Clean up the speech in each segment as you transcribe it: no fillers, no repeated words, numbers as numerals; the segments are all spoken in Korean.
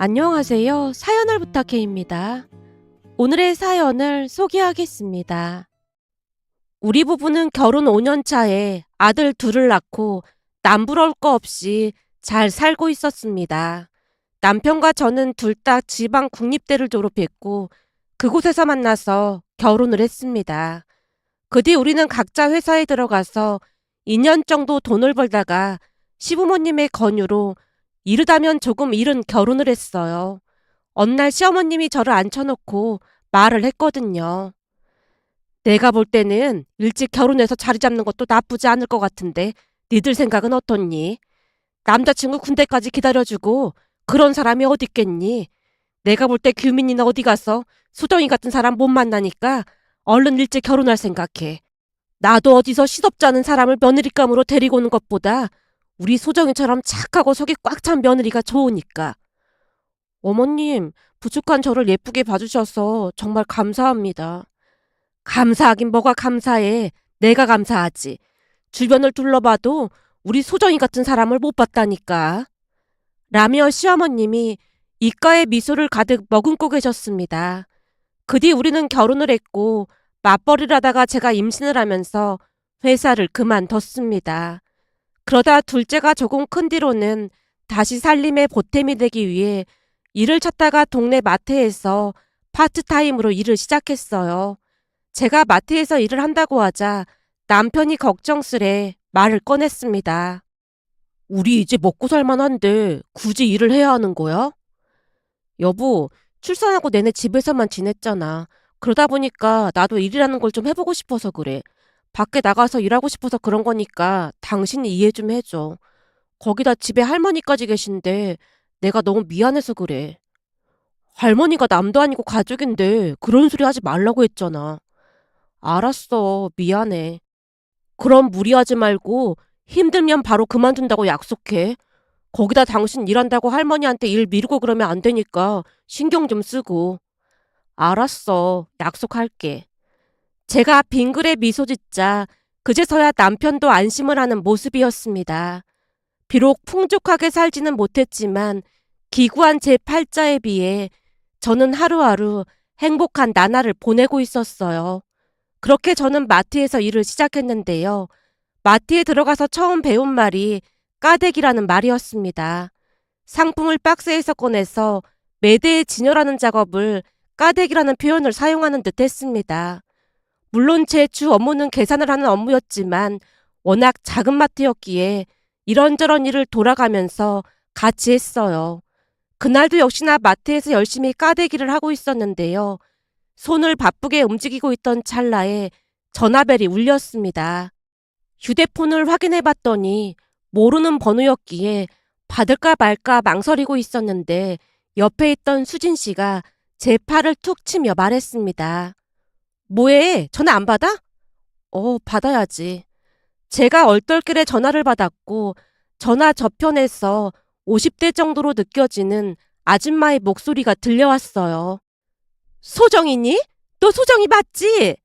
안녕하세요. 사연을 부탁해입니다. 오늘의 사연을 소개하겠습니다. 우리 부부는 결혼 5년 차에 아들 둘을 낳고 남부러울 거 없이 잘 살고 있었습니다. 남편과 저는 둘 다 지방 국립대를 졸업했고 그곳에서 만나서 결혼을 했습니다. 그 뒤 우리는 각자 회사에 들어가서 2년 정도 돈을 벌다가 시부모님의 권유로 이르다면 조금 이른 결혼을 했어요. 어느 날 시어머님이 저를 앉혀놓고 말을 했거든요. 내가 볼 때는 일찍 결혼해서 자리 잡는 것도 나쁘지 않을 것 같은데 니들 생각은 어떻니? 남자친구 군대까지 기다려주고 그런 사람이 어디 있겠니? 내가 볼 때 규민이나 어디 가서 수정이 같은 사람 못 만나니까 얼른 일찍 결혼할 생각해. 나도 어디서 시덥지 않은 사람을 며느리감으로 데리고 오는 것보다 우리 소정이처럼 착하고 속이 꽉 찬 며느리가 좋으니까. 어머님, 부족한 저를 예쁘게 봐주셔서 정말 감사합니다. 감사하긴 뭐가 감사해. 내가 감사하지. 주변을 둘러봐도 우리 소정이 같은 사람을 못 봤다니까. 라며 시어머님이 입가에 미소를 가득 머금고 계셨습니다. 그 뒤 우리는 결혼을 했고 맞벌이를 하다가 제가 임신을 하면서 회사를 그만뒀습니다. 그러다 둘째가 조금 큰 뒤로는 다시 살림에 보탬이 되기 위해 일을 찾다가 동네 마트에서 파트타임으로 일을 시작했어요. 제가 마트에서 일을 한다고 하자 남편이 걱정스레 말을 꺼냈습니다. 우리 이제 먹고 살만한데 굳이 일을 해야 하는 거야? 여보, 출산하고 내내 집에서만 지냈잖아. 그러다 보니까 나도 일이라는 걸 좀 해보고 싶어서 그래. 밖에 나가서 일하고 싶어서 그런 거니까 당신이 이해 좀 해줘. 거기다 집에 할머니까지 계신데 내가 너무 미안해서 그래. 할머니가 남도 아니고 가족인데 그런 소리 하지 말라고 했잖아. 알았어. 미안해. 그럼 무리하지 말고 힘들면 바로 그만둔다고 약속해. 거기다 당신 일한다고 할머니한테 일 미루고 그러면 안 되니까 신경 좀 쓰고. 알았어. 약속할게. 제가 빙그레 미소 짓자 그제서야 남편도 안심을 하는 모습이었습니다. 비록 풍족하게 살지는 못했지만 기구한 제 팔자에 비해 저는 하루하루 행복한 나날을 보내고 있었어요. 그렇게 저는 마트에서 일을 시작했는데요. 마트에 들어가서 처음 배운 말이 까대기라는 말이었습니다. 상품을 박스에서 꺼내서 매대에 진열하는 작업을 까대기라는 표현을 사용하는 듯 했습니다. 물론 제 주 업무는 계산을 하는 업무였지만 워낙 작은 마트였기에 이런저런 일을 돌아가면서 같이 했어요. 그날도 역시나 마트에서 열심히 까대기를 하고 있었는데요. 손을 바쁘게 움직이고 있던 찰나에 전화벨이 울렸습니다. 휴대폰을 확인해 봤더니 모르는 번호였기에 받을까 말까 망설이고 있었는데 옆에 있던 수진 씨가 제 팔을 툭 치며 말했습니다. 뭐해? 전화 안 받아? 받아야지. 제가 얼떨결에 전화를 받았고 전화 저편에서 50대 정도로 느껴지는 아줌마의 목소리가 들려왔어요. 소정이니? 너 소정이 맞지?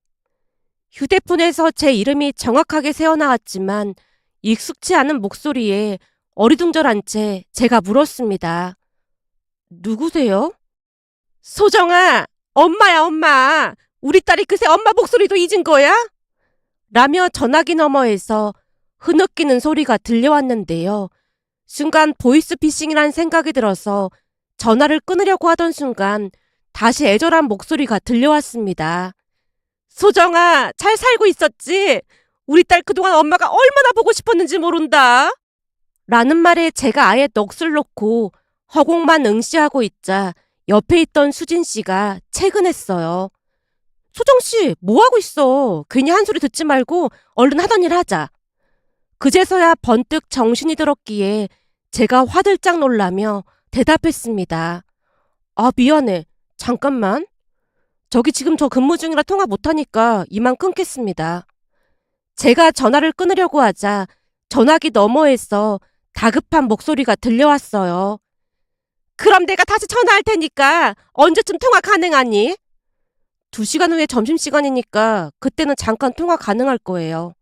휴대폰에서 제 이름이 정확하게 새어나왔지만 익숙치 않은 목소리에 어리둥절한 채 제가 물었습니다. 누구세요? 소정아, 엄마야 엄마. 우리 딸이 그새 엄마 목소리도 잊은 거야? 라며 전화기 너머에서 흐느끼는 소리가 들려왔는데요. 순간 보이스피싱이란 생각이 들어서 전화를 끊으려고 하던 순간 다시 애절한 목소리가 들려왔습니다. 소정아, 잘 살고 있었지? 우리 딸 그동안 엄마가 얼마나 보고 싶었는지 모른다. 라는 말에 제가 아예 넋을 놓고 허공만 응시하고 있자 옆에 있던 수진 씨가 채근했어요. 소정 씨, 뭐 하고 있어? 괜히 한 소리 듣지 말고 얼른 하던 일 하자. 그제서야 번뜩 정신이 들었기에 제가 화들짝 놀라며 대답했습니다. 아, 미안해. 잠깐만. 저기 지금 저 근무 중이라 통화 못하니까 이만 끊겠습니다. 제가 전화를 끊으려고 하자 전화기 너머에서 다급한 목소리가 들려왔어요. 그럼 내가 다시 전화할 테니까 언제쯤 통화 가능하니? 2시간 후에 점심시간이니까 그때는 잠깐 통화 가능할 거예요.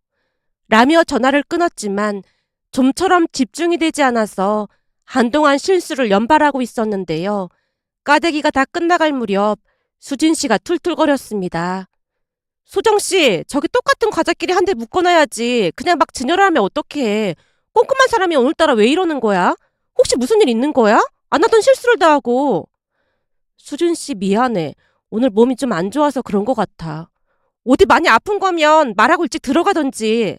라며 전화를 끊었지만 좀처럼 집중이 되지 않아서 한동안 실수를 연발하고 있었는데요. 까대기가 다 끝나갈 무렵 수진 씨가 툴툴거렸습니다. 소정 씨, 저기 똑같은 과자끼리 한 대 묶어놔야지. 그냥 막 진열하면 어떡해. 꼼꼼한 사람이 오늘따라 왜 이러는 거야? 혹시 무슨 일 있는 거야? 안 하던 실수를 다 하고. 수진 씨 미안해. 오늘 몸이 좀 안 좋아서 그런 것 같아. 어디 많이 아픈 거면 말하고 일찍 들어가던지.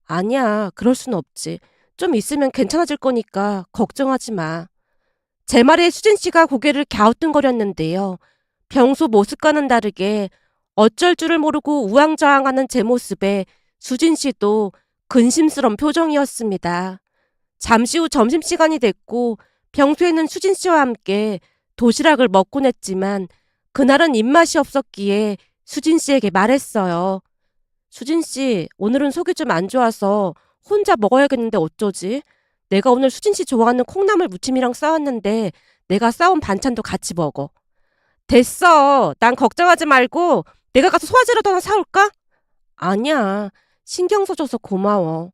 아니야, 그럴 순 없지. 좀 있으면 괜찮아질 거니까 걱정하지 마. 제 말에 수진 씨가 고개를 갸우뚱거렸는데요. 평소 모습과는 다르게 어쩔 줄을 모르고 우왕좌왕하는 제 모습에 수진 씨도 근심스러운 표정이었습니다. 잠시 후 점심시간이 됐고 평소에는 수진 씨와 함께 도시락을 먹곤 했지만 그날은 입맛이 없었기에 수진 씨에게 말했어요. 수진 씨, 오늘은 속이 좀 안 좋아서 혼자 먹어야겠는데 어쩌지? 내가 오늘 수진 씨 좋아하는 콩나물 무침이랑 싸왔는데 내가 싸온 반찬도 같이 먹어. 됐어. 난 걱정하지 말고 내가 가서 소화제라도 하나 사올까? 아니야. 신경 써줘서 고마워.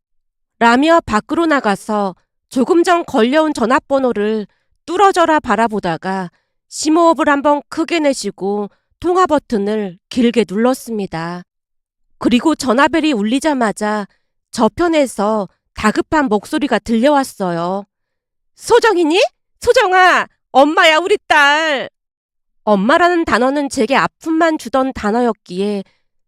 라며 밖으로 나가서 조금 전 걸려온 전화번호를 뚫어져라 바라보다가 심호흡을 한번 크게 내쉬고 통화 버튼을 길게 눌렀습니다. 그리고 전화벨이 울리자마자 저편에서 다급한 목소리가 들려왔어요. 소정이니? 소정아, 엄마야 우리 딸. 엄마라는 단어는 제게 아픔만 주던 단어였기에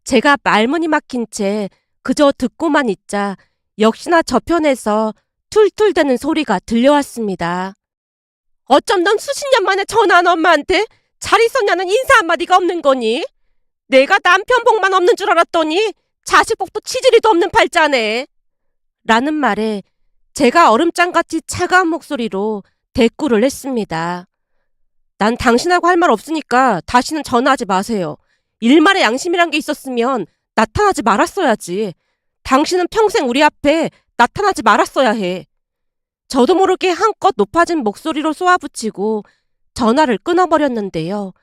제가 말문이 막힌 채 그저 듣고만 있자 역시나 저편에서 툴툴대는 소리가 들려왔습니다. 어쩜 넌 수십 년 만에 전화한 엄마한테 잘 있었냐는 인사 한마디가 없는 거니? 내가 남편 복만 없는 줄 알았더니 자식 복도 치질이도 없는 팔자네. 라는 말에 제가 얼음장같이 차가운 목소리로 대꾸를 했습니다. 난 당신하고 할 말 없으니까 다시는 전화하지 마세요. 일말의 양심이란 게 있었으면 나타나지 말았어야지. 당신은 평생 우리 앞에 나타나지 말았어야 해. 저도 모르게 한껏 높아진 목소리로 쏘아붙이고 전화를 끊어버렸는데요.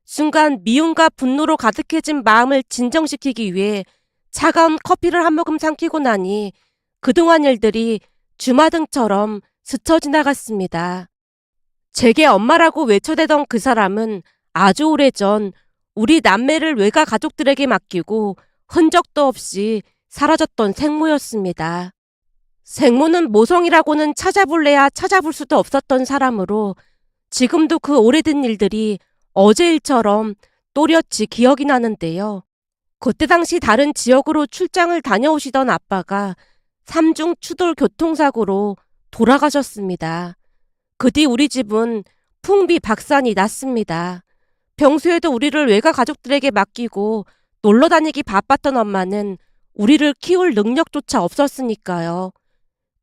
순간 미움과 분노로 가득해진 마음을 진정시키기 위해 차가운 커피를 한 모금 삼키고 나니 그동안 일들이 주마등처럼 스쳐 지나갔습니다. 제게 엄마라고 외쳐대던 그 사람은 아주 오래전 우리 남매를 외가 가족들에게 맡기고 흔적도 없이 사라졌던 생모였습니다. 생모는 모성이라고는 찾아볼래야 찾아볼 수도 없었던 사람으로 지금도 그 오래된 일들이 어제 일처럼 또렷이 기억이 나는데요. 그때 당시 다른 지역으로 출장을 다녀오시던 아빠가 삼중 추돌 교통사고로 돌아가셨습니다. 그 뒤 우리 집은 풍비박산이 났습니다. 평소에도 우리를 외가 가족들에게 맡기고 놀러 다니기 바빴던 엄마는 우리를 키울 능력조차 없었으니까요.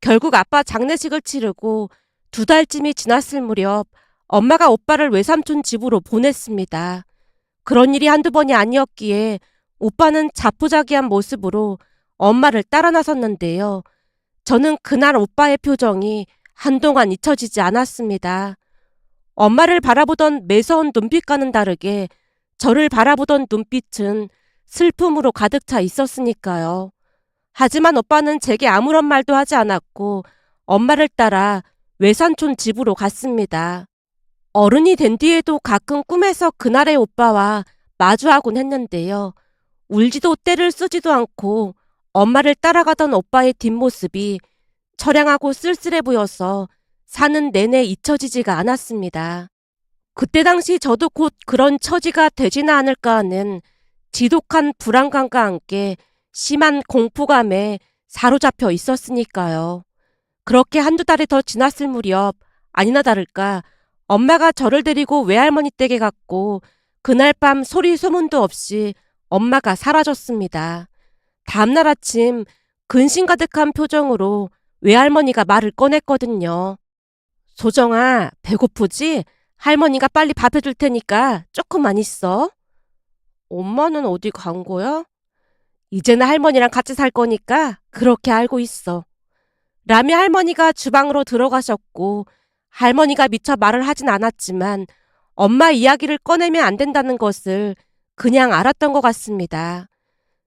결국 아빠 장례식을 치르고 2달쯤이 지났을 무렵 엄마가 오빠를 외삼촌 집으로 보냈습니다. 그런 일이 한두 번이 아니었기에 오빠는 자포자기한 모습으로 엄마를 따라 나섰는데요. 저는 그날 오빠의 표정이 한동안 잊혀지지 않았습니다. 엄마를 바라보던 매서운 눈빛과는 다르게 저를 바라보던 눈빛은 슬픔으로 가득 차 있었으니까요. 하지만 오빠는 제게 아무런 말도 하지 않았고 엄마를 따라 외삼촌 집으로 갔습니다. 어른이 된 뒤에도 가끔 꿈에서 그날의 오빠와 마주하곤 했는데요. 울지도 떼를 쓰지도 않고 엄마를 따라가던 오빠의 뒷모습이 처량하고 쓸쓸해 보여서 사는 내내 잊혀지지가 않았습니다. 그때 당시 저도 곧 그런 처지가 되지나 않을까 하는 지독한 불안감과 함께 심한 공포감에 사로잡혀 있었으니까요. 그렇게 한두 달이 더 지났을 무렵 아니나 다를까 엄마가 저를 데리고 외할머니 댁에 갔고 그날 밤 소리 소문도 없이 엄마가 사라졌습니다. 다음날 아침 근심 가득한 표정으로 외할머니가 말을 꺼냈거든요. 소정아, 배고프지? 할머니가 빨리 밥 해줄 테니까 조금만 있어. 엄마는 어디 간 거야? 이제는 할머니랑 같이 살 거니까 그렇게 알고 있어. 라며 할머니가 주방으로 들어가셨고 할머니가 미처 말을 하진 않았지만 엄마 이야기를 꺼내면 안 된다는 것을 그냥 알았던 것 같습니다.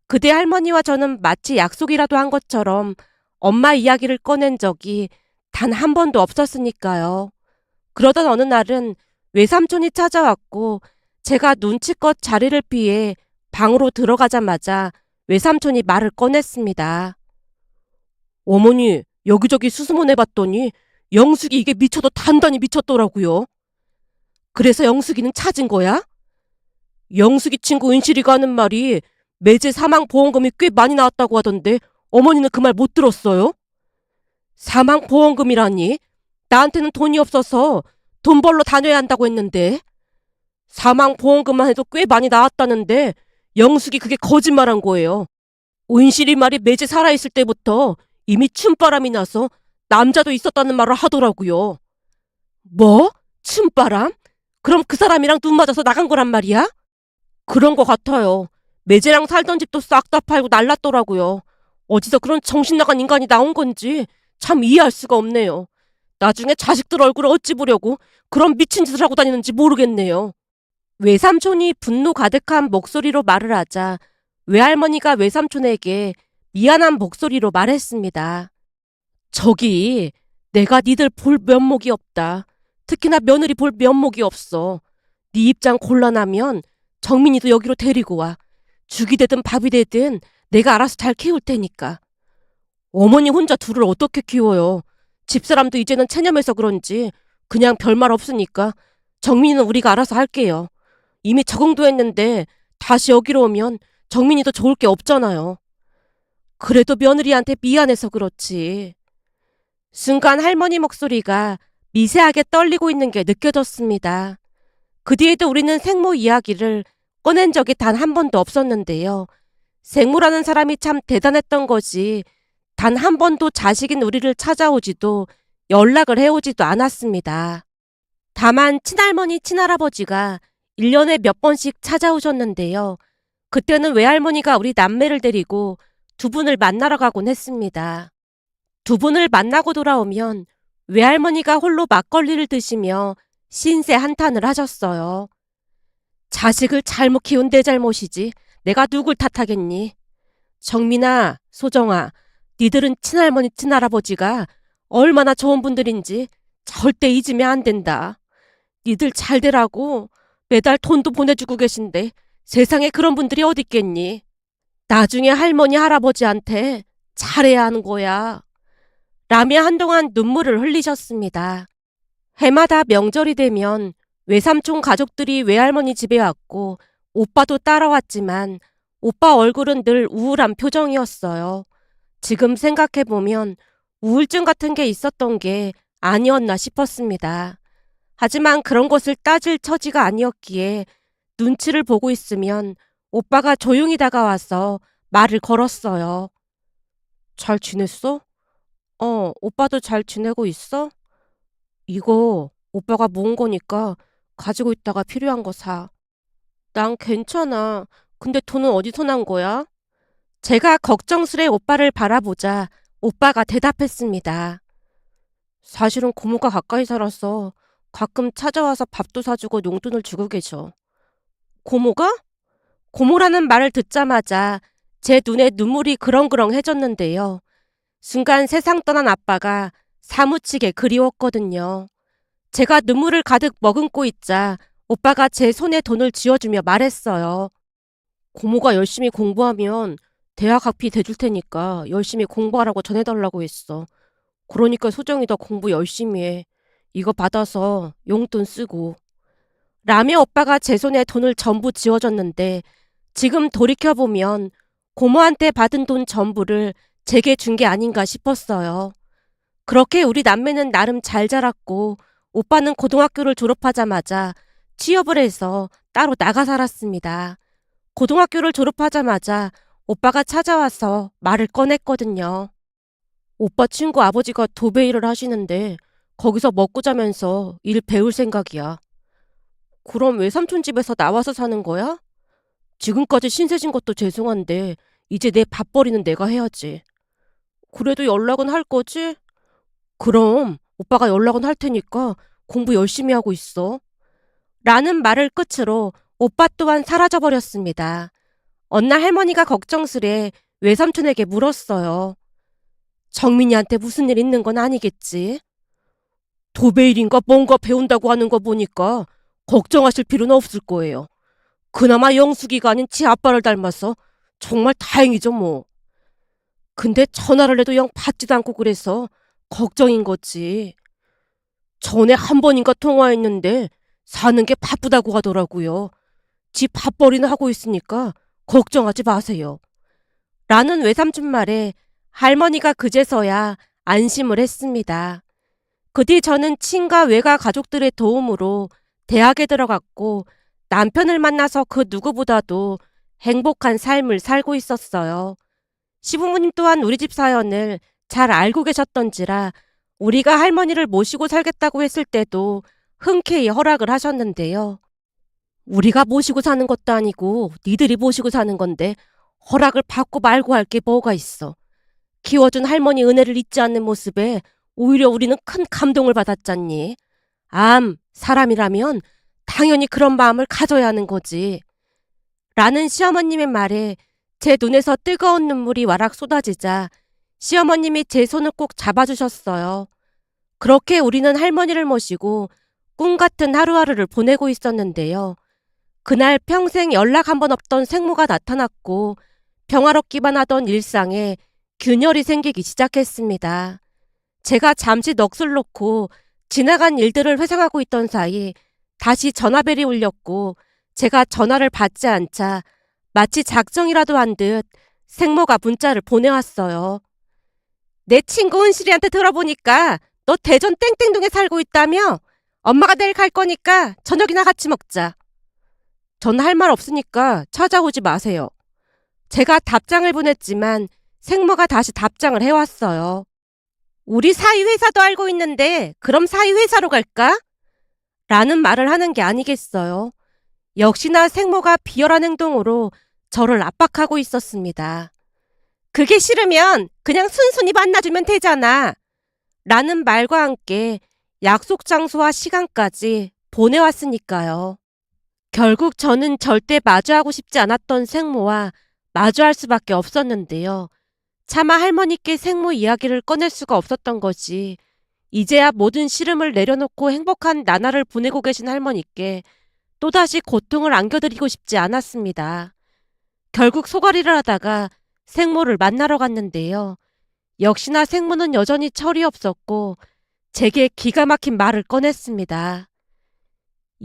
그때 할머니와 저는 마치 약속이라도 한 것처럼 엄마 이야기를 꺼낸 적이 단 한 번도 없었으니까요. 그러던 어느 날은 외삼촌이 찾아왔고 제가 눈치껏 자리를 피해 방으로 들어가자마자 외삼촌이 말을 꺼냈습니다. 어머니, 여기저기 수소문해봤더니 영숙이 이게 미쳐도 단단히 미쳤더라고요. 그래서 영숙이는 찾은 거야? 영숙이 친구 은실이가 하는 말이 매제 사망보험금이 꽤 많이 나왔다고 하던데 어머니는 그 말 못 들었어요? 사망보험금이라니? 나한테는 돈이 없어서 돈 벌러 다녀야 한다고 했는데 사망보험금만 해도 꽤 많이 나왔다는데 영숙이 그게 거짓말한 거예요. 은실이 말이 매제 살아있을 때부터 이미 춤바람이 나서 남자도 있었다는 말을 하더라고요. 뭐? 춤바람? 그럼 그 사람이랑 눈 맞아서 나간 거란 말이야? 그런 거 같아요. 매제랑 살던 집도 싹 다 팔고 날랐더라고요. 어디서 그런 정신 나간 인간이 나온 건지 참 이해할 수가 없네요. 나중에 자식들 얼굴을 어찌 보려고 그런 미친 짓을 하고 다니는지 모르겠네요. 외삼촌이 분노 가득한 목소리로 말을 하자 외할머니가 외삼촌에게 미안한 목소리로 말했습니다. 저기, 내가 니들 볼 면목이 없다. 특히나 며느리 볼 면목이 없어. 네 입장 곤란하면 정민이도 여기로 데리고 와. 죽이 되든 밥이 되든 내가 알아서 잘 키울 테니까. 어머니 혼자 둘을 어떻게 키워요? 집사람도 이제는 체념해서 그런지 그냥 별말 없으니까 정민이는 우리가 알아서 할게요. 이미 적응도 했는데 다시 여기로 오면 정민이도 좋을 게 없잖아요. 그래도 며느리한테 미안해서 그렇지. 순간 할머니 목소리가 미세하게 떨리고 있는 게 느껴졌습니다. 그 뒤에도 우리는 생모 이야기를 꺼낸 적이 단 한 번도 없었는데요. 생모라는 사람이 참 대단했던 거지. 단 한 번도 자식인 우리를 찾아오지도 연락을 해오지도 않았습니다. 다만 친할머니, 친할아버지가 1년에 몇 번씩 찾아오셨는데요. 그때는 외할머니가 우리 남매를 데리고 두 분을 만나러 가곤 했습니다. 두 분을 만나고 돌아오면 외할머니가 홀로 막걸리를 드시며 신세 한탄을 하셨어요. 자식을 잘못 키운 내 잘못이지. 내가 누굴 탓하겠니? 정민아, 소정아, 니들은 친할머니, 친할아버지가 얼마나 좋은 분들인지 절대 잊으면 안 된다. 니들 잘 되라고 매달 돈도 보내주고 계신데 세상에 그런 분들이 어디 있겠니? 나중에 할머니, 할아버지한테 잘해야 하는 거야. 라며 한동안 눈물을 흘리셨습니다. 해마다 명절이 되면 외삼촌 가족들이 외할머니 집에 왔고 오빠도 따라왔지만 오빠 얼굴은 늘 우울한 표정이었어요. 지금 생각해보면 우울증 같은 게 있었던 게 아니었나 싶었습니다. 하지만 그런 것을 따질 처지가 아니었기에 눈치를 보고 있으면 오빠가 조용히 다가와서 말을 걸었어요. 잘 지냈어? 오빠도 잘 지내고 있어? 이거 오빠가 모은 거니까 가지고 있다가 필요한 거 사. 난 괜찮아. 근데 돈은 어디서 난 거야? 제가 걱정스레 오빠를 바라보자 오빠가 대답했습니다. 사실은 고모가 가까이 살아서 가끔 찾아와서 밥도 사주고 용돈을 주고 계셔. 고모가? 고모라는 말을 듣자마자 제 눈에 눈물이 그렁그렁해졌는데요. 순간 세상 떠난 아빠가 사무치게 그리웠거든요. 제가 눈물을 가득 머금고 있자 오빠가 제 손에 돈을 쥐어주며 말했어요. 고모가 열심히 공부하면 대학 학비 대줄 테니까 열심히 공부하라고 전해달라고 했어. 그러니까 소정이 더 공부 열심히 해. 이거 받아서 용돈 쓰고. 라며 오빠가 제 손에 돈을 전부 쥐어줬는데 지금 돌이켜보면 고모한테 받은 돈 전부를 제게 준 게 아닌가 싶었어요. 그렇게 우리 남매는 나름 잘 자랐고 오빠는 고등학교를 졸업하자마자 취업을 해서 따로 나가 살았습니다. 고등학교를 졸업하자마자 오빠가 찾아와서 말을 꺼냈거든요. 오빠 친구 아버지가 도배 일을 하시는데 거기서 먹고 자면서 일 배울 생각이야. 그럼 외삼촌 집에서 나와서 사는 거야? 지금까지 신세진 것도 죄송한데 이제 내 밥벌이는 내가 해야지. 그래도 연락은 할 거지? 그럼 오빠가 연락은 할 테니까 공부 열심히 하고 있어. 라는 말을 끝으로 오빠 또한 사라져버렸습니다. 어느 날 할머니가 걱정스레 외삼촌에게 물었어요. 정민이한테 무슨 일 있는 건 아니겠지? 도배일인가 뭔가 배운다고 하는 거 보니까 걱정하실 필요는 없을 거예요. 그나마 영숙이가 아닌 지 아빠를 닮아서 정말 다행이죠 뭐. 근데 전화를 해도 영 받지도 않고 그래서 걱정인 거지. 전에 한 번인가 통화했는데 사는 게 바쁘다고 하더라고요. 지 밥벌이는 하고 있으니까 걱정하지 마세요. 라는 외삼촌 말에 할머니가 그제서야 안심을 했습니다. 그 뒤 저는 친가 외가 가족들의 도움으로 대학에 들어갔고 남편을 만나서 그 누구보다도 행복한 삶을 살고 있었어요. 시부모님 또한 우리 집 사연을 잘 알고 계셨던지라 우리가 할머니를 모시고 살겠다고 했을 때도 흔쾌히 허락을 하셨는데요. 우리가 모시고 사는 것도 아니고 니들이 모시고 사는 건데 허락을 받고 말고 할 게 뭐가 있어. 키워준 할머니 은혜를 잊지 않는 모습에 오히려 우리는 큰 감동을 받았잖니. 사람이라면 당연히 그런 마음을 가져야 하는 거지. 라는 시어머님의 말에 제 눈에서 뜨거운 눈물이 와락 쏟아지자 시어머님이 제 손을 꼭 잡아주셨어요. 그렇게 우리는 할머니를 모시고 꿈 같은 하루하루를 보내고 있었는데요. 그날 평생 연락 한 번 없던 생모가 나타났고 평화롭기만 하던 일상에 균열이 생기기 시작했습니다. 제가 잠시 넋을 놓고 지나간 일들을 회상하고 있던 사이 다시 전화벨이 울렸고 제가 전화를 받지 않자 마치 작정이라도 한 듯 생모가 문자를 보내왔어요. 내 친구 은실이한테 들어보니까 너 대전 땡땡동에 살고 있다며? 엄마가 내일 갈 거니까 저녁이나 같이 먹자. 전 할 말 없으니까 찾아오지 마세요. 제가 답장을 보냈지만 생모가 다시 답장을 해왔어요. 우리 사위 회사도 알고 있는데 그럼 사위 회사로 갈까? 라는 말을 하는 게 아니겠어요. 역시나 생모가 비열한 행동으로 저를 압박하고 있었습니다. 그게 싫으면 그냥 순순히 만나주면 되잖아. 라는 말과 함께 약속 장소와 시간까지 보내왔으니까요. 결국 저는 절대 마주하고 싶지 않았던 생모와 마주할 수밖에 없었는데요. 차마 할머니께 생모 이야기를 꺼낼 수가 없었던 것이 이제야 모든 시름을 내려놓고 행복한 나날을 보내고 계신 할머니께 또다시 고통을 안겨드리고 싶지 않았습니다. 결국 소가리를 하다가 생모를 만나러 갔는데요. 역시나 생모는 여전히 철이 없었고 제게 기가 막힌 말을 꺼냈습니다.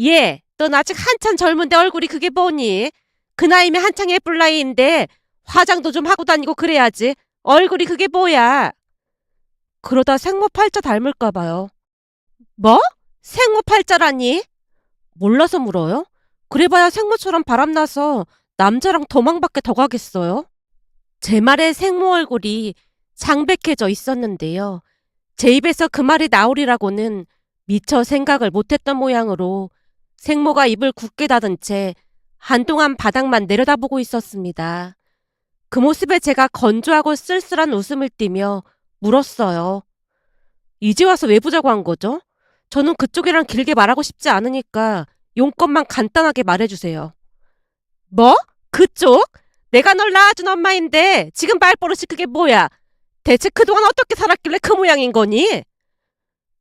예, 넌 아직 한참 젊은데 얼굴이 그게 뭐니? 그 나이면 한창 예쁠 나이인데 화장도 좀 하고 다니고 그래야지. 얼굴이 그게 뭐야? 그러다 생모 팔자 닮을까 봐요. 뭐? 생모 팔자라니? 몰라서 물어요? 그래봐야 생모처럼 바람나서 남자랑 도망밖에 더 가겠어요? 제 말에 생모 얼굴이 창백해져 있었는데요. 제 입에서 그 말이 나오리라고는 미처 생각을 못했던 모양으로 생모가 입을 굳게 닫은 채 한동안 바닥만 내려다보고 있었습니다. 그 모습에 제가 건조하고 쓸쓸한 웃음을 띠며 물었어요. 이제 와서 왜 보자고 한 거죠? 저는 그쪽이랑 길게 말하고 싶지 않으니까 용건만 간단하게 말해주세요. 뭐? 그쪽? 내가 널 낳아준 엄마인데 지금 말버릇이 그게 뭐야? 대체 그동안 어떻게 살았길래 그 모양인 거니?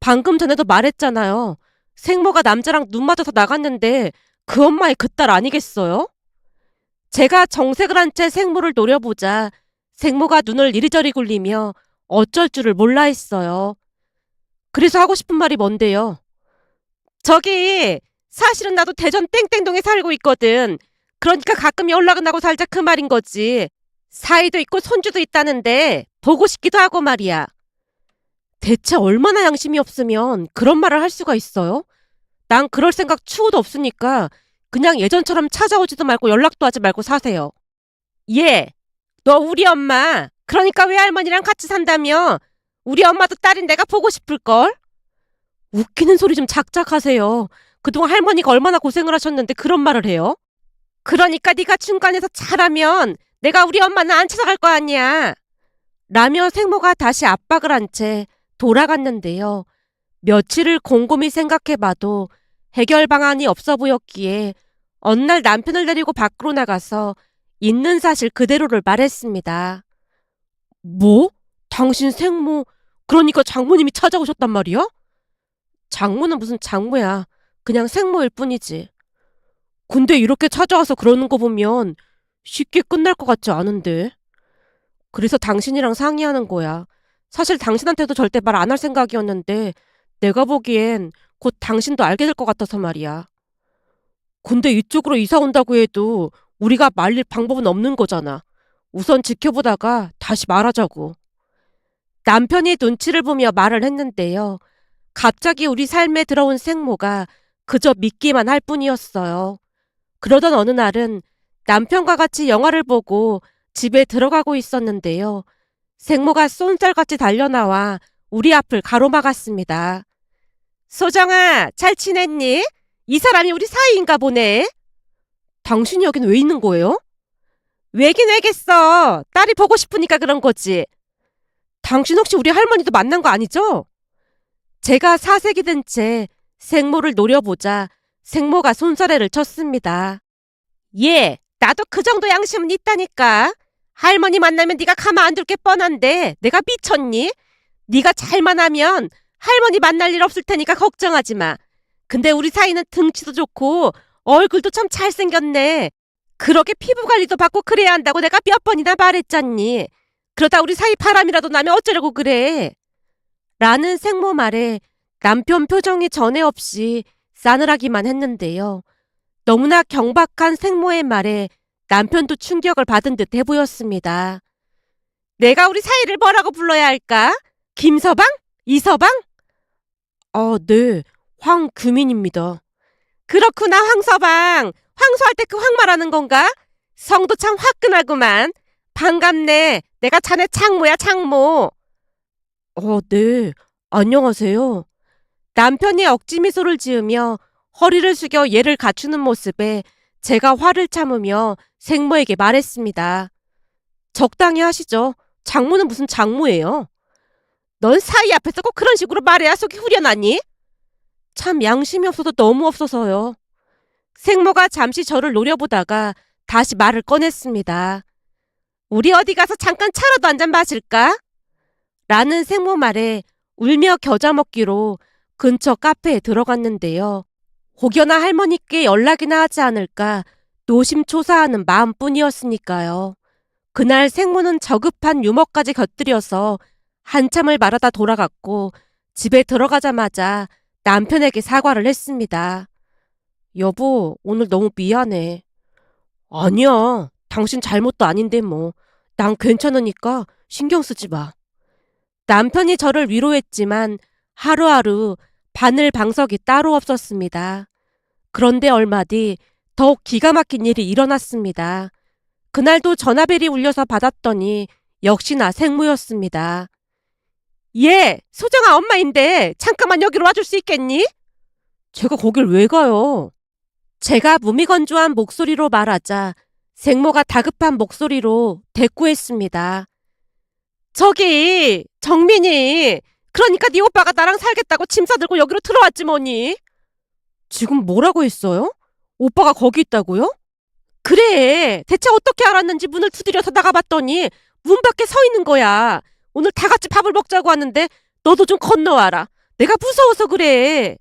방금 전에도 말했잖아요. 생모가 남자랑 눈 맞아서 나갔는데 그 엄마의 그 딸 아니겠어요? 제가 정색을 한 채 생모를 노려보자 생모가 눈을 이리저리 굴리며 어쩔 줄을 몰라 했어요. 그래서 하고 싶은 말이 뭔데요? 저기 사실은 나도 대전 땡땡동에 살고 있거든. 그러니까 가끔 연락은 하고 살자 그 말인 거지. 사이도 있고 손주도 있다는데 보고 싶기도 하고 말이야. 대체 얼마나 양심이 없으면 그런 말을 할 수가 있어요? 난 그럴 생각 추호도 없으니까 그냥 예전처럼 찾아오지도 말고 연락도 하지 말고 사세요. 예, 너 우리 엄마. 그러니까 외할머니랑 같이 산다며. 우리 엄마도 딸인 내가 보고 싶을걸? 웃기는 소리 좀 작작 하세요. 그동안 할머니가 얼마나 고생을 하셨는데 그런 말을 해요? 그러니까 네가 중간에서 잘하면 내가 우리 엄마는 안 찾아갈 거 아니야. 라며 생모가 다시 압박을 한 채 돌아갔는데요. 며칠을 곰곰이 생각해봐도 해결 방안이 없어 보였기에 어느 날 남편을 데리고 밖으로 나가서 있는 사실 그대로를 말했습니다. 뭐? 당신 생모, 그러니까 장모님이 찾아오셨단 말이야? 장모는 무슨 장모야. 그냥 생모일 뿐이지. 근데 이렇게 찾아와서 그러는 거 보면 쉽게 끝날 것 같지 않은데. 그래서 당신이랑 상의하는 거야. 사실 당신한테도 절대 말 안 할 생각이었는데 내가 보기엔 곧 당신도 알게 될 것 같아서 말이야. 근데 이쪽으로 이사 온다고 해도 우리가 말릴 방법은 없는 거잖아. 우선 지켜보다가 다시 말하자고. 남편이 눈치를 보며 말을 했는데요. 갑자기 우리 삶에 들어온 생모가 그저 믿기만 할 뿐이었어요. 그러던 어느 날은 남편과 같이 영화를 보고 집에 들어가고 있었는데요. 생모가 쏜살같이 달려나와 우리 앞을 가로막았습니다. 소정아, 잘 지냈니? 이 사람이 우리 사이인가 보네. 당신이 여긴 왜 있는 거예요? 왜긴 왜겠어. 딸이 보고 싶으니까 그런 거지. 당신 혹시 우리 할머니도 만난 거 아니죠? 제가 사색이 든 채 생모를 노려보자 생모가 손사래를 쳤습니다. 예, 나도 그 정도 양심은 있다니까. 할머니 만나면 네가 가만 안 둘 게 뻔한데 내가 미쳤니? 네가 잘만 하면 할머니 만날 일 없을 테니까 걱정하지 마. 근데 우리 사이는 등치도 좋고 얼굴도 참 잘생겼네. 그렇게 피부 관리도 받고 그래야 한다고 내가 몇 번이나 말했잖니. 그러다 우리 사이 바람이라도 나면 어쩌려고 그래. 라는 생모 말에 남편 표정이 전에 없이 싸늘하기만 했는데요. 너무나 경박한 생모의 말에 남편도 충격을 받은 듯해 보였습니다. 내가 우리 사이를 뭐라고 불러야 할까? 김서방? 이서방? 네. 황규민입니다. 그렇구나, 황서방. 황소할 때 그 황 말하는 건가? 성도 참 화끈하구만. 반갑네. 내가 자네 장모야, 장모. 네. 안녕하세요. 남편이 억지 미소를 지으며 허리를 숙여 예를 갖추는 모습에 제가 화를 참으며 생모에게 말했습니다. 적당히 하시죠. 장모는 무슨 장모예요? 넌 사이 앞에서 꼭 그런 식으로 말해야 속이 후련하니? 참 양심이 없어서 너무 없어서요. 생모가 잠시 저를 노려보다가 다시 말을 꺼냈습니다. 우리 어디 가서 잠깐 차라도 한 잔 마실까? 라는 생모 말에 울며 겨자 먹기로 근처 카페에 들어갔는데요. 혹여나 할머니께 연락이나 하지 않을까 노심초사하는 마음뿐이었으니까요. 그날 생모는 저급한 유머까지 곁들여서 한참을 말하다 돌아갔고 집에 들어가자마자 남편에게 사과를 했습니다. 여보, 오늘 너무 미안해. 아니야. 당신 잘못도 아닌데 뭐. 난 괜찮으니까 신경 쓰지 마. 남편이 저를 위로했지만 하루하루 바늘방석이 따로 없었습니다. 그런데 얼마 뒤 더욱 기가 막힌 일이 일어났습니다. 그날도 전화벨이 울려서 받았더니 역시나 생모였습니다. 예, 소정아 엄마인데 잠깐만 여기로 와줄 수 있겠니? 제가 거길 왜 가요? 제가 무미건조한 목소리로 말하자 생모가 다급한 목소리로 대꾸했습니다. 저기 정민이, 그러니까 네 오빠가 나랑 살겠다고 짐 싸들고 여기로 들어왔지 뭐니? 지금 뭐라고 했어요? 오빠가 거기 있다고요? 그래, 대체 어떻게 알았는지 문을 두드려서 나가봤더니 문 밖에 서 있는 거야. 오늘 다 같이 밥을 먹자고 하는데 너도 좀 건너와라. 내가 무서워서 그래.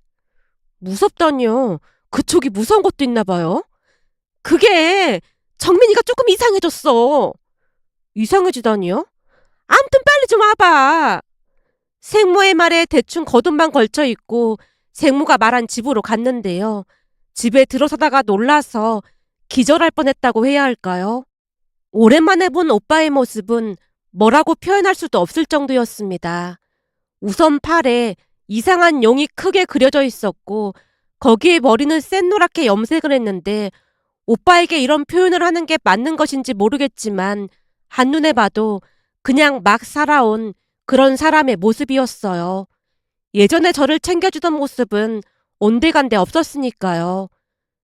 무섭다니요? 그쪽이 무서운 것도 있나 봐요. 그게 정민이가 조금 이상해졌어. 이상해지다니요? 암튼 빨리 좀 와봐. 생모의 말에 대충 거듭만 걸쳐 있고 생모가 말한 집으로 갔는데요. 집에 들어서다가 놀라서 기절할 뻔했다고 해야 할까요? 오랜만에 본 오빠의 모습은 뭐라고 표현할 수도 없을 정도였습니다. 우선 팔에 이상한 용이 크게 그려져 있었고 거기에 머리는 샛노랗게 염색을 했는데 오빠에게 이런 표현을 하는 게 맞는 것인지 모르겠지만 한눈에 봐도 그냥 막 살아온 그런 사람의 모습이었어요. 예전에 저를 챙겨주던 모습은 온데간데 없었으니까요.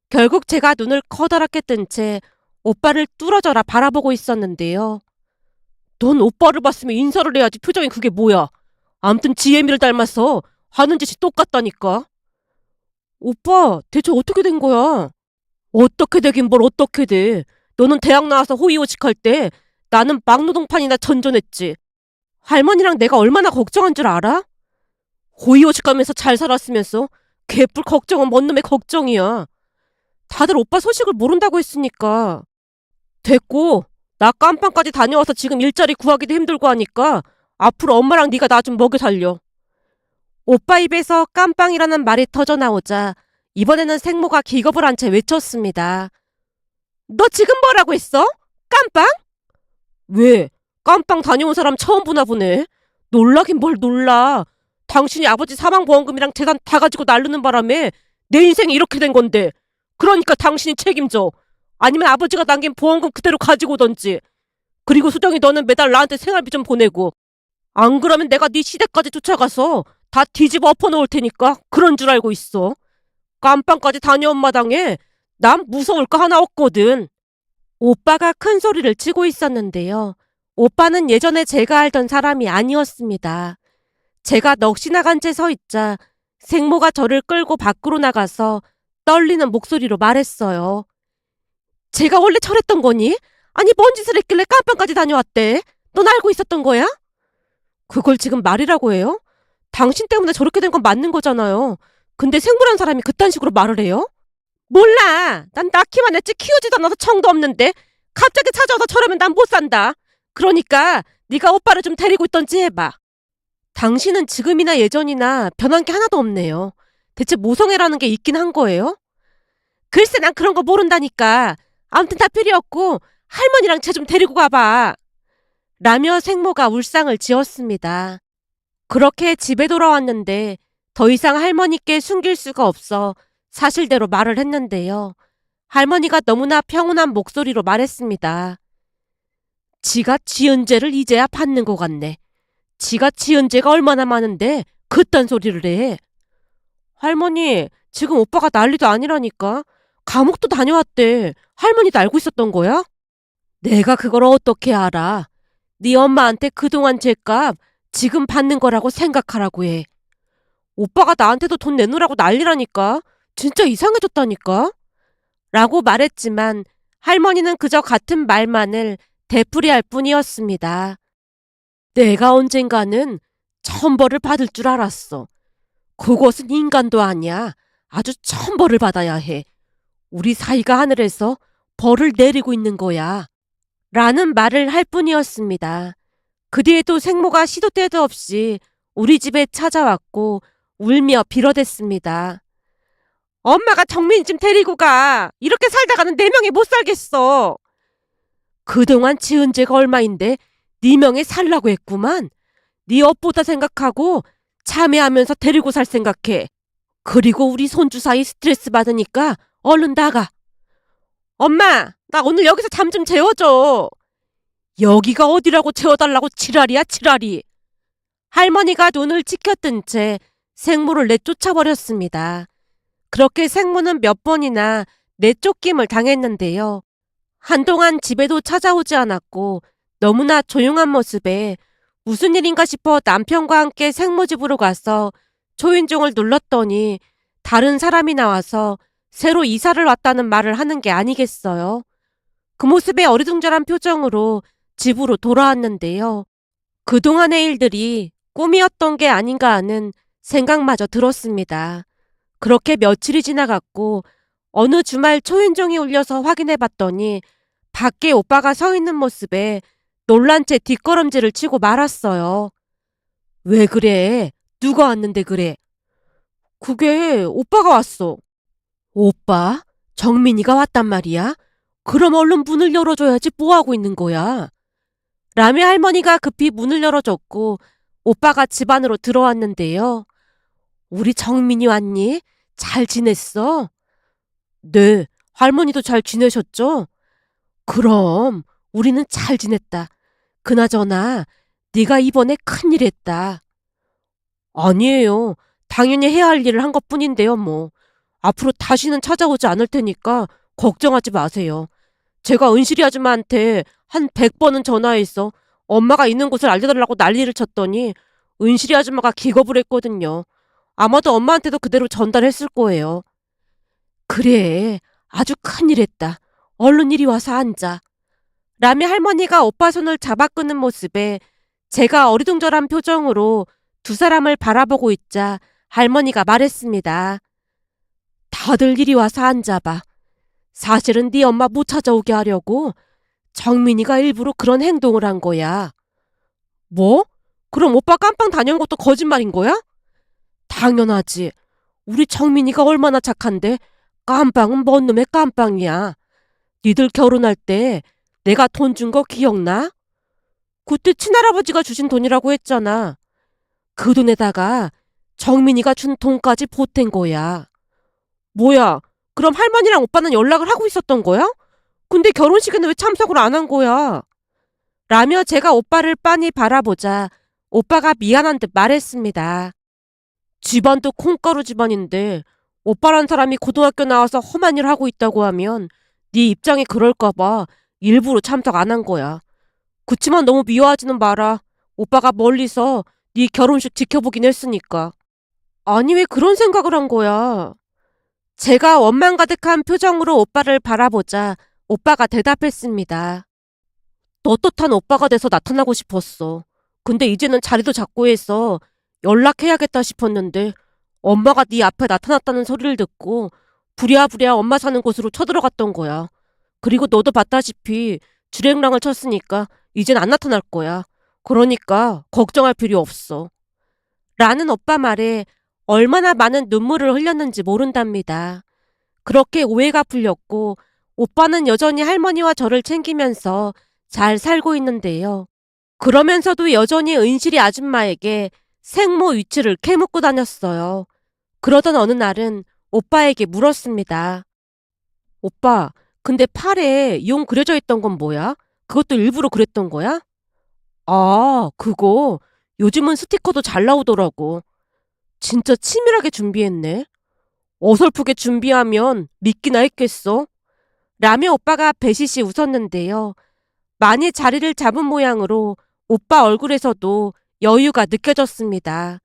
결국 제가 눈을 커다랗게 뜬 채 오빠를 뚫어져라 바라보고 있었는데요. 넌 오빠를 봤으면 인사를 해야지. 표정이 그게 뭐야. 암튼 지혜미를 닮아서 하는 짓이 똑같다니까. 오빠, 대체 어떻게 된 거야? 어떻게 되긴 뭘 어떻게 돼. 너는 대학 나와서 호의호식할 때 나는 막노동판이나 전전했지. 할머니랑 내가 얼마나 걱정한 줄 알아? 호의호식 가면서 잘 살았으면서 개뿔 걱정은 뭔 놈의 걱정이야. 다들 오빠 소식을 모른다고 했으니까. 됐고, 나 깜빵까지 다녀와서 지금 일자리 구하기도 힘들고 하니까 앞으로 엄마랑 네가 나 좀 먹여 살려. 오빠 입에서 깜빵이라는 말이 터져나오자 이번에는 생모가 기겁을 한 채 외쳤습니다. 너 지금 뭐라고 했어? 깜빵? 왜? 깜빵 다녀온 사람 처음 보나 보네. 놀라긴 뭘 놀라. 당신이 아버지 사망보험금이랑 재산 다 가지고 날르는 바람에 내 인생이 이렇게 된 건데. 그러니까 당신이 책임져. 아니면 아버지가 남긴 보험금 그대로 가지고 오던지. 그리고 수정이 너는 매달 나한테 생활비 좀 보내고. 안 그러면 내가 네 시댁까지 쫓아가서 다 뒤집어 엎어놓을 테니까 그런 줄 알고 있어. 깜빵까지 다녀온 마당에 난 무서울 거 하나 없거든. 오빠가 큰 소리를 치고 있었는데요. 오빠는 예전에 제가 알던 사람이 아니었습니다. 제가 넋이 나간 채 서 있자 생모가 저를 끌고 밖으로 나가서 떨리는 목소리로 말했어요. 제가 원래 저랬던 거니? 아니 뭔 짓을 했길래 깜빵까지 다녀왔대? 넌 알고 있었던 거야? 그걸 지금 말이라고 해요? 당신 때문에 저렇게 된 건 맞는 거잖아요. 근데 생모란 사람이 그딴 식으로 말을 해요? 몰라. 난 낳기만 했지 키우지도 않아서 청도 없는데 갑자기 찾아와서 저러면 난 못 산다. 그러니까 네가 오빠를 좀 데리고 있던지 해봐. 당신은 지금이나 예전이나 변한 게 하나도 없네요. 대체 모성애라는 게 있긴 한 거예요? 글쎄 난 그런 거 모른다니까. 아무튼 다 필요 없고 할머니랑 쟤 좀 데리고 가봐. 라며 생모가 울상을 지었습니다. 그렇게 집에 돌아왔는데 더 이상 할머니께 숨길 수가 없어 사실대로 말을 했는데요. 할머니가 너무나 평온한 목소리로 말했습니다. 지가 지은 죄를 이제야 받는 것 같네. 지가 지은 죄가 얼마나 많은데 그딴 소리를 해. 할머니, 지금 오빠가 난리도 아니라니까. 감옥도 다녀왔대. 할머니도 알고 있었던 거야? 내가 그걸 어떻게 알아? 네 엄마한테 그동안 죄값 지금 받는 거라고 생각하라고 해. 오빠가 나한테도 돈 내놓으라고 난리라니까. 진짜 이상해졌다니까. 라고 말했지만 할머니는 그저 같은 말만을 되풀이할 뿐이었습니다. 내가 언젠가는 천벌을 받을 줄 알았어. 그것은 인간도 아니야. 아주 천벌을 받아야 해. 우리 사이가 하늘에서 벌을 내리고 있는 거야. 라는 말을 할 뿐이었습니다. 그 뒤에도 생모가 시도 때도 없이 우리 집에 찾아왔고 울며 빌어댔습니다. 엄마가 정민이 좀 데리고 가. 이렇게 살다가는 내 명에 못 살겠어. 그동안 지은 죄가 얼마인데 네 명에 살라고 했구만. 네 업보다 생각하고 참여하면서 데리고 살 생각해. 그리고 우리 손주 사이 스트레스 받으니까 얼른 나가. 엄마, 나 오늘 여기서 잠 좀 재워줘. 여기가 어디라고 재워달라고 지랄이야 지랄이. 할머니가 눈을 치켜뜬 채 생모를 내쫓아버렸습니다. 그렇게 생모는 몇 번이나 내쫓김을 당했는데요. 한동안 집에도 찾아오지 않았고 너무나 조용한 모습에 무슨 일인가 싶어 남편과 함께 생모 집으로 가서 초인종을 눌렀더니 다른 사람이 나와서 새로 이사를 왔다는 말을 하는 게 아니겠어요. 그 모습에 어리둥절한 표정으로 집으로 돌아왔는데요. 그동안의 일들이 꿈이었던 게 아닌가 하는 생각마저 들었습니다. 그렇게 며칠이 지나갔고 어느 주말 초인종이 울려서 확인해 봤더니 밖에 오빠가 서 있는 모습에 놀란 채 뒷걸음질을 치고 말았어요. 왜 그래? 누가 왔는데 그래? 그게 오빠가 왔어. 오빠? 정민이가 왔단 말이야? 그럼 얼른 문을 열어줘야지 뭐하고 있는 거야? 라며 할머니가 급히 문을 열어줬고 오빠가 집 안으로 들어왔는데요. 우리 정민이 왔니? 잘 지냈어? 네, 할머니도 잘 지내셨죠? 그럼 우리는 잘 지냈다. 그나저나 네가 이번에 큰일 했다. 아니에요. 당연히 해야 할 일을 한 것뿐인데요, 뭐. 앞으로 다시는 찾아오지 않을 테니까 걱정하지 마세요. 제가 은실이 아줌마한테 한 100번은 전화해서 엄마가 있는 곳을 알려달라고 난리를 쳤더니 은실이 아줌마가 기겁을 했거든요. 아마도 엄마한테도 그대로 전달했을 거예요. 그래, 아주 큰일 했다. 얼른 이리 와서 앉아. 라며 할머니가 오빠 손을 잡아 끄는 모습에 제가 어리둥절한 표정으로 두 사람을 바라보고 있자 할머니가 말했습니다. 다들 이리 와서 앉아봐. 사실은 네 엄마 못 찾아오게 하려고 정민이가 일부러 그런 행동을 한 거야. 뭐? 그럼 오빠 깜빵 다녀온 것도 거짓말인 거야? 당연하지. 우리 정민이가 얼마나 착한데 깜빵은 뭔 놈의 깜빵이야. 니들 결혼할 때 내가 돈 준 거 기억나? 그때 친할아버지가 주신 돈이라고 했잖아. 그 돈에다가 정민이가 준 돈까지 보탠 거야. 뭐야? 그럼 할머니랑 오빠는 연락을 하고 있었던 거야? 근데 결혼식에는 왜 참석을 안 한 거야? 라며 제가 오빠를 빤히 바라보자 오빠가 미안한 듯 말했습니다. 집안도 콩가루 집안인데 오빠란 사람이 고등학교 나와서 험한 일 하고 있다고 하면 네 입장이 그럴까 봐 일부러 참석 안 한 거야. 그치만 너무 미워하지는 마라. 오빠가 멀리서 네 결혼식 지켜보긴 했으니까. 아니 왜 그런 생각을 한 거야? 제가 원망 가득한 표정으로 오빠를 바라보자 오빠가 대답했습니다. 떳떳한 오빠가 돼서 나타나고 싶었어. 근데 이제는 자리도 잡고 해서 연락해야겠다 싶었는데 엄마가 네 앞에 나타났다는 소리를 듣고 부랴부랴 엄마 사는 곳으로 쳐들어갔던 거야. 그리고 너도 봤다시피 주랭랑을 쳤으니까 이젠 안 나타날 거야. 그러니까 걱정할 필요 없어. 라는 오빠 말에 얼마나 많은 눈물을 흘렸는지 모른답니다. 그렇게 오해가 풀렸고 오빠는 여전히 할머니와 저를 챙기면서 잘 살고 있는데요. 그러면서도 여전히 은실이 아줌마에게 생모 위치를 캐묻고 다녔어요. 그러던 어느 날은 오빠에게 물었습니다. 오빠, 근데 팔에 용 그려져 있던 건 뭐야? 그것도 일부러 그랬던 거야? 아, 그거 요즘은 스티커도 잘 나오더라고. 진짜 치밀하게 준비했네. 어설프게 준비하면 믿기나 했겠어? 라며 오빠가 배시시 웃었는데요. 많이 자리를 잡은 모양으로 오빠 얼굴에서도 여유가 느껴졌습니다.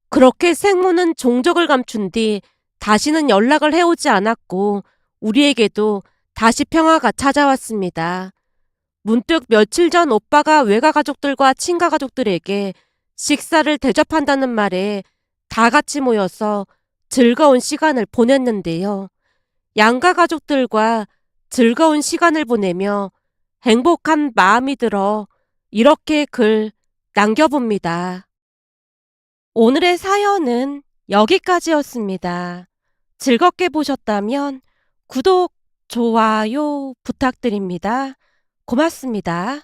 그렇게 생모는 종적을 감춘 뒤 다시는 연락을 해오지 않았고 우리에게도 다시 평화가 찾아왔습니다. 문득 며칠 전 오빠가 외가 가족들과 친가 가족들에게 식사를 대접한다는 말에 다 같이 모여서 즐거운 시간을 보냈는데요. 양가 가족들과 즐거운 시간을 보내며 행복한 마음이 들어 이렇게 글 남겨봅니다. 오늘의 사연은 여기까지였습니다. 즐겁게 보셨다면 구독, 좋아요 부탁드립니다. 고맙습니다.